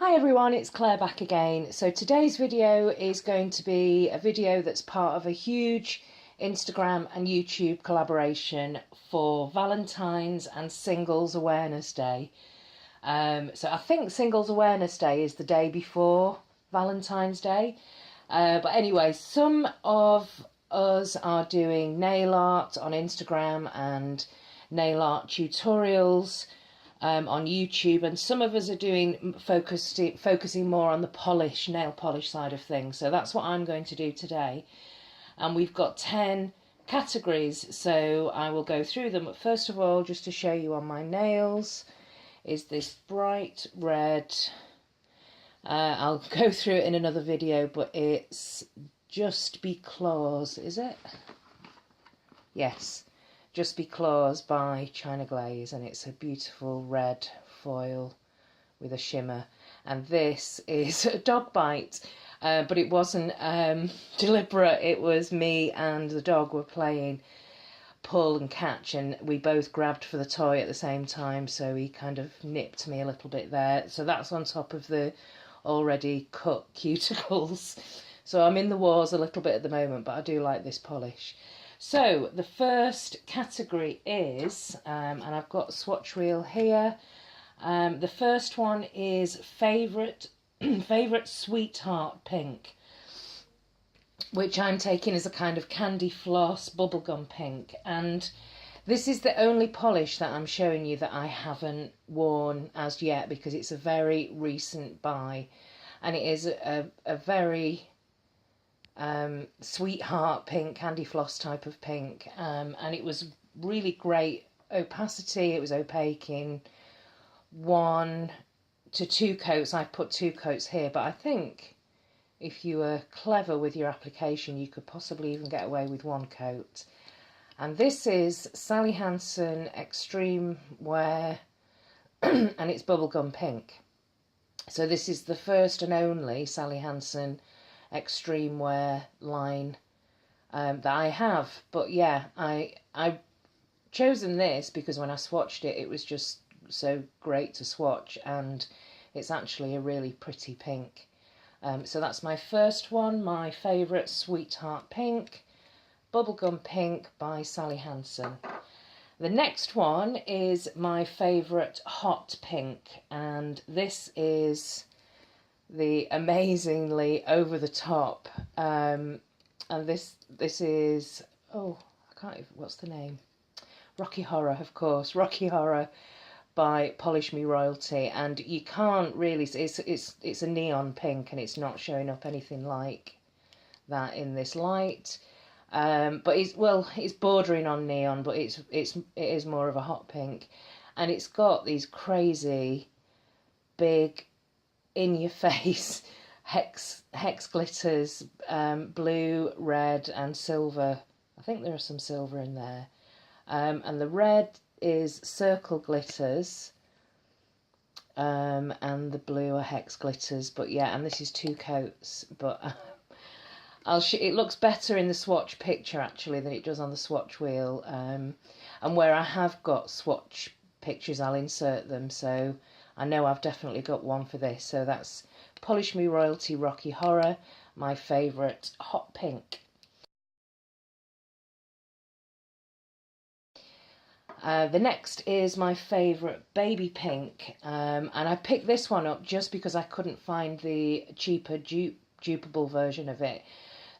Hi everyone, it's Claire back again. So today's video is going to be a video that's part of a huge Instagram and YouTube collaboration for Valentine's and Singles Awareness Day. So I think Singles Awareness Day is the day before Valentine's Day. But anyway, some of us are doing nail art on Instagram and nail art tutorials on YouTube, and some of us are doing focusing more on the nail polish side of things. So that's what I'm going to do today. And we've got 10 categories, so I will go through them. But first of all, just to show you on my nails, is this bright red. I'll go through it in another video, but it's Just Because, is it? Yes. Just Because by China Glaze, and it's a beautiful red foil with a shimmer. And this is a dog bite, but it wasn't deliberate. It was me and the dog were playing pull and catch, and we both grabbed for the toy at the same time, so he kind of nipped me a little bit there. So that's on top of the already cut cuticles. So I'm in the wars a little bit at the moment, but I do like this polish. So the first category is, and I've got a swatch wheel here, the first one is favourite Sweetheart Pink, which I'm taking as a kind of candy floss bubblegum pink. And this is the only polish that I'm showing you that I haven't worn as yet, because it's a very recent buy, and it is a very sweetheart pink, candy floss type of pink, and it was really great opacity. It was opaque in 1 to 2 coats. I've put 2 coats here, but I think if you were clever with your application, you could possibly even get away with 1 coat. And this is Sally Hansen Extreme Wear, and it's bubblegum pink. So this is the first and only Sally Hansen Extreme Wear line that I have. But yeah, I chosen this because when I swatched it, it was just so great to swatch, and it's actually a really pretty pink. So that's my first one, my favourite Sweetheart Pink, Bubblegum Pink by Sally Hansen. The next one is my favourite Hot Pink, and this is the amazingly over the top, and this is, oh, I can't even, what's the name? Rocky Horror, of course, Rocky Horror by Polish Me Royalty. And you can't really, it's a neon pink, and it's not showing up anything like that in this light, but it's bordering on neon, but it is more of a hot pink, and it's got these crazy big in your face hex glitters, blue, red and silver. I think there are some silver in there, and the red is circle glitters, and the blue are hex glitters. But yeah, and this is 2 coats, but it looks better in the swatch picture actually than it does on the swatch wheel, and where I have got swatch pictures I'll insert them, so I know I've definitely got one for this. So that's Polish Me Royalty Rocky Horror, my favourite hot pink. The next is my favourite baby pink, and I picked this one up just because I couldn't find the cheaper dupeable version of it.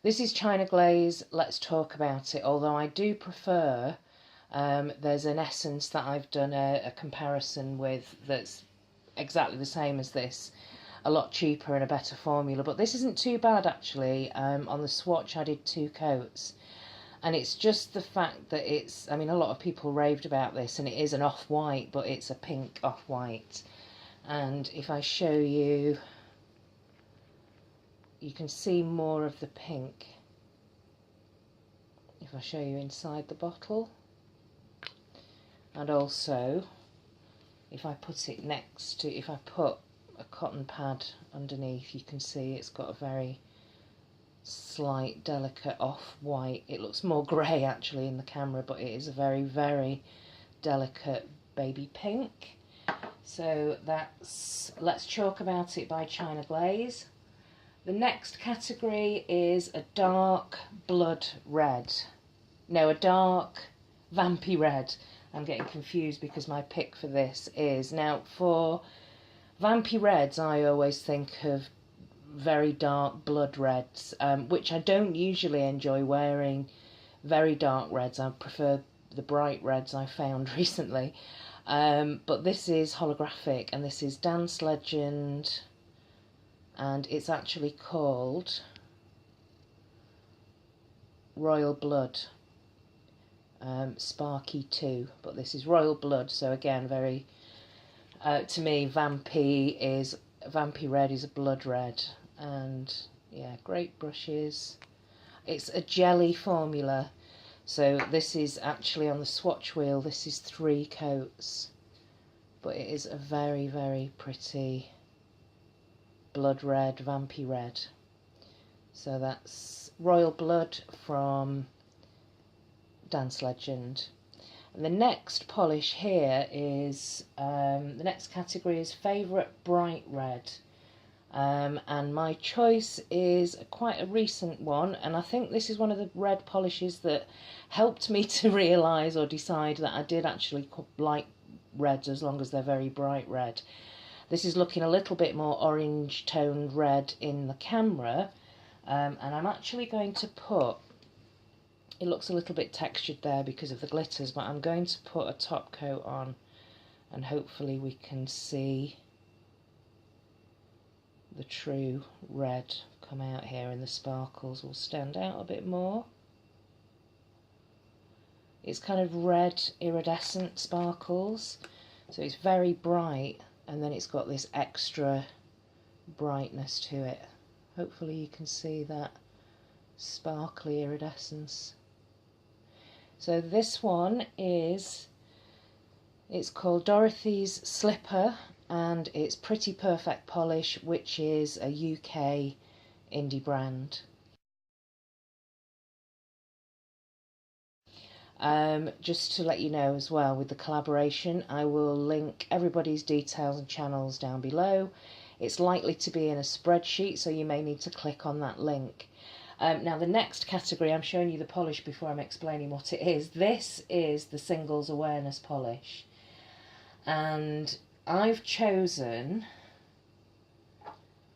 This is China Glaze Let's Talk About It, although I do prefer, there's an essence that I've done a comparison with that's exactly the same as this, a lot cheaper and a better formula, but this isn't too bad actually. On the swatch I did 2 coats, and it's just the fact that it's, I mean, a lot of people raved about this, and it is an off-white, but it's a pink off-white. And if I show you, you can see more of the pink if I show you inside the bottle, and also if I put it next to, if I put a cotton pad underneath, you can see it's got a very slight delicate off-white. It looks more grey actually in the camera, but it is a very, very delicate baby pink. So that's Let's Chalk About It by China Glaze. The next category is a dark blood red. No, a dark vampy red. I'm getting confused because my pick for this is... Now, for vampy reds, I always think of very dark blood reds, which I don't usually enjoy wearing very dark reds. I prefer the bright reds I found recently. But this is holographic, and this is Dance Legend, and it's actually called Royal Blood. Sparky 2, but this is Royal Blood, so again very to me vampy red is a blood red. And yeah, great brushes. It's a jelly formula, so this is actually on the swatch wheel, this is 3 coats, but it is a very, very pretty blood red, vampy red. So that's Royal Blood from Dance Legend. And the next polish here is, the next category is Favourite Bright Red. And my choice is quite a recent one, and I think this is one of the red polishes that helped me to realise or decide that I did actually like reds as long as they're very bright red. This is looking a little bit more orange toned red in the camera, and I'm actually going to put... It looks a little bit textured there because of the glitters, but I'm going to put a top coat on and hopefully we can see the true red come out here and the sparkles will stand out a bit more. It's kind of red iridescent sparkles, so it's very bright, and then it's got this extra brightness to it. Hopefully you can see that sparkly iridescence. So this one is, it's called Dorothy's Slipper, and it's Pretty Perfect Polish, which is a UK indie brand. Just to let you know as well, with the collaboration, I will link everybody's details and channels down below. It's likely to be in a spreadsheet, so you may need to click on that link. Now the next category, I'm showing you the polish before I'm explaining what it is. This is the Singles Awareness Polish, and I've chosen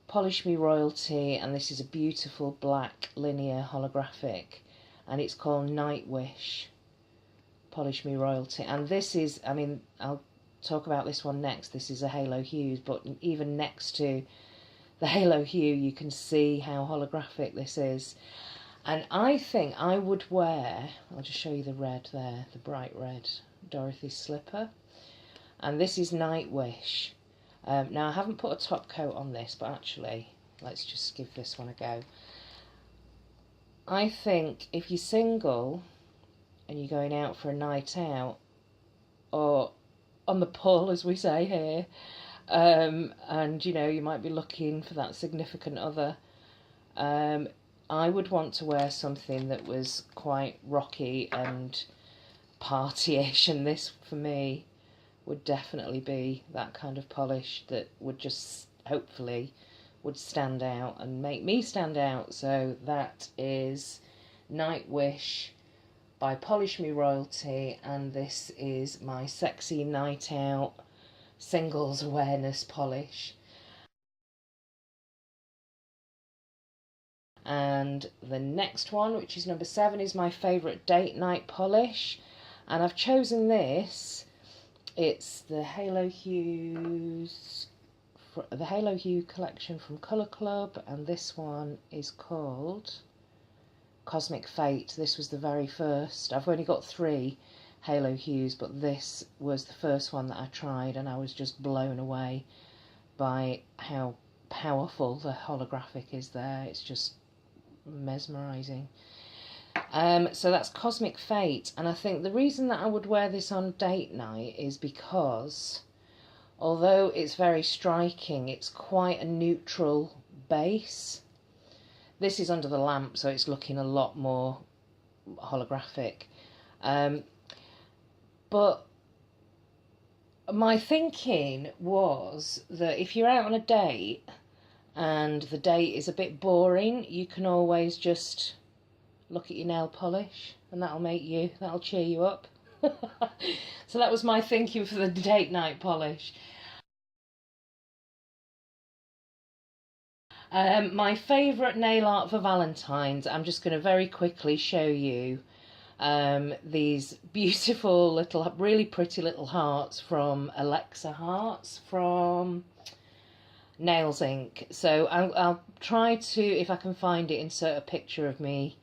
Polish Me Royalty, and this is a beautiful black linear holographic, and it's called Night Wish Polish Me Royalty. And this is, I mean, I'll talk about this one next. This is a Halo Hues, but even next to the Halo Hue you can see how holographic this is. And I think I would wear, I'll just show you the red there, the bright red, Dorothy's Slipper. And this is Night Wish. Now I haven't put a top coat on this, but actually let's just give this one a go. I think if you're single and you're going out for a night out, or on the pull as we say here, and you know you might be looking for that significant other, I would want to wear something that was quite rocky and party-ish, and this for me would definitely be that kind of polish that would just hopefully would stand out and make me stand out. So that is Night Wish by Polish Me Royalty, and this is my Sexy Night Out Singles Awareness Polish. And the next one, which is number 7, is my favourite date night polish, and I've chosen this. It's the Halo Hues, the Halo Hue collection from Colour Club, and this one is called Cosmic Fate. This was the very first. I've only got 3 Halo Hues, but this was the first one that I tried, and I was just blown away by how powerful the holographic is there. It's just mesmerising. So that's Cosmic Fate, and I think the reason that I would wear this on date night is because although it's very striking, it's quite a neutral base. This is under the lamp, so it's looking a lot more holographic, but my thinking was that if you're out on a date and the date is a bit boring, you can always just look at your nail polish and that'll cheer you up. So that was my thinking for the date night polish. My favourite nail art for Valentine's, I'm just going to very quickly show you these beautiful little, really pretty little hearts from Alexa Hearts from Nails Inc. So I'll try to, if I can find it, insert a picture of me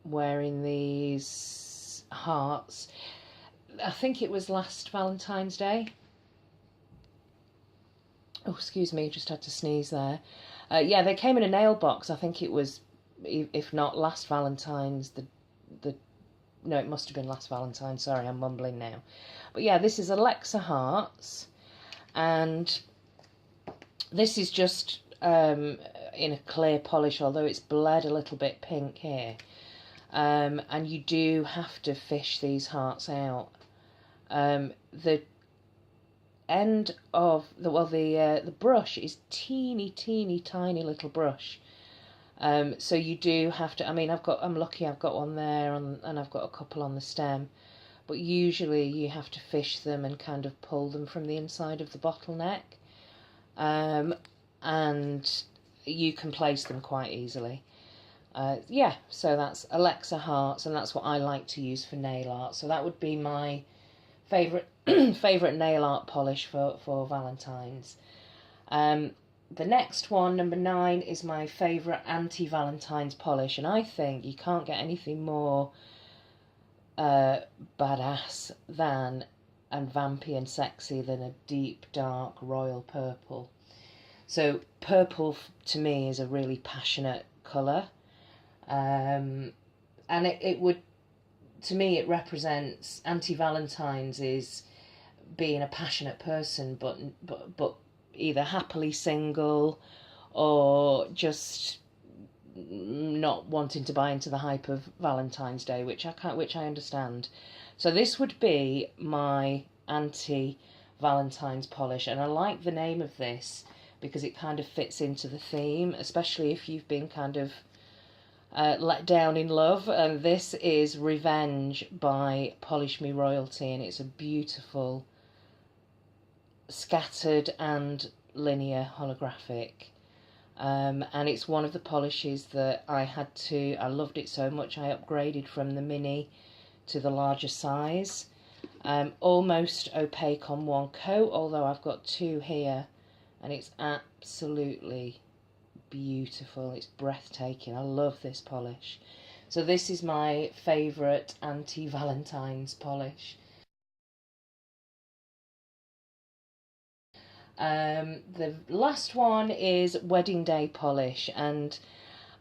wearing these hearts. I think it was last Valentine's Day. Oh, excuse me, just had to sneeze there. Yeah, they came in a nail box. I think it was, if not last Valentine's, no, it must have been last Valentine. Sorry, I'm mumbling now. But yeah, this is Alexa Hearts, and this is just in a clear polish, although it's bled a little bit pink here. And you do have to fish these hearts out. The end of the brush is teeny tiny little brush, so you do have to, I mean, I'm lucky I've got one there, and I've got a couple on the stem, but usually you have to fish them and kind of pull them from the inside of the bottleneck, and you can place them quite easily. Yeah, so that's Alexa Hearts, and that's what I like to use for nail art. So that would be my favourite nail art polish for Valentine's. The next one, number 9, is my favourite Anti-Valentine's polish, and I think you can't get anything more badass than, and vampy and sexy than, a deep dark royal purple. So purple to me is a really passionate colour, and it would, to me, it represents, Anti-Valentine's is being a passionate person, but either happily single or just not wanting to buy into the hype of Valentine's Day, which I understand. So this would be my Anti-Valentine's polish, and I like the name of this because it kind of fits into the theme, especially if you've been kind of let down in love. And this is Revenge by Polish Me Royalty, and it's a beautiful scattered and linear holographic, and it's one of the polishes that I loved it so much I upgraded from the mini to the larger size. Almost opaque on one coat, although I've got 2 here, and it's absolutely beautiful. It's breathtaking. I love this polish. So this is my favourite Anti-Valentine's polish. The last one is Wedding Day polish, and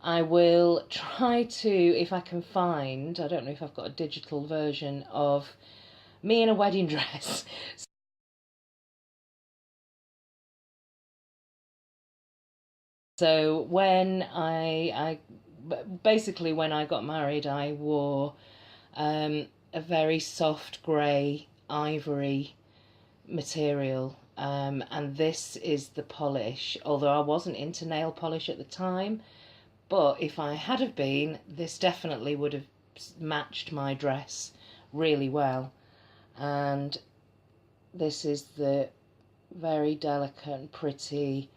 I will try to, if I can find, I don't know if I've got a digital version of me in a wedding dress. So when basically when I got married, I wore a very soft grey ivory material, and this is the polish, although I wasn't into nail polish at the time, but if I had have been, this definitely would have matched my dress really well. And this is the very delicate and pretty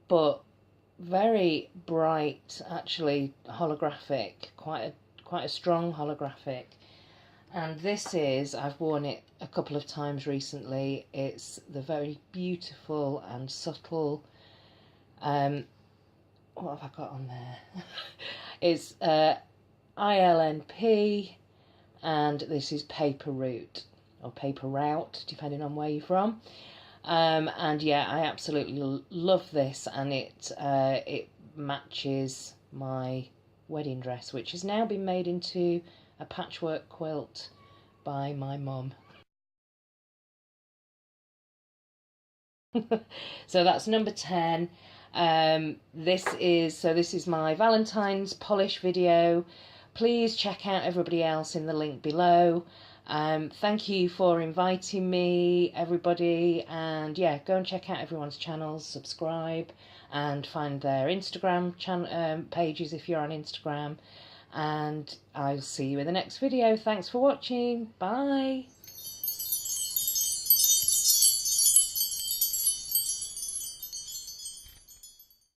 but very bright, actually holographic, quite a strong holographic. And this is, I've worn it a couple of times recently, it's the very beautiful and subtle, what have I got on there? It's ILNP, and this is Paper Route, or Paper Route, depending on where you're from. And yeah, I absolutely love this, and it matches my wedding dress, which has now been made into a patchwork quilt by my mum. So that's number 10. This is my Valentine's polish video. Please check out everybody else in the link below. Thank you for inviting me, everybody, and yeah, go and check out everyone's channels, subscribe, and find their Instagram pages if you're on Instagram, and I'll see you in the next video. Thanks for watching. Bye.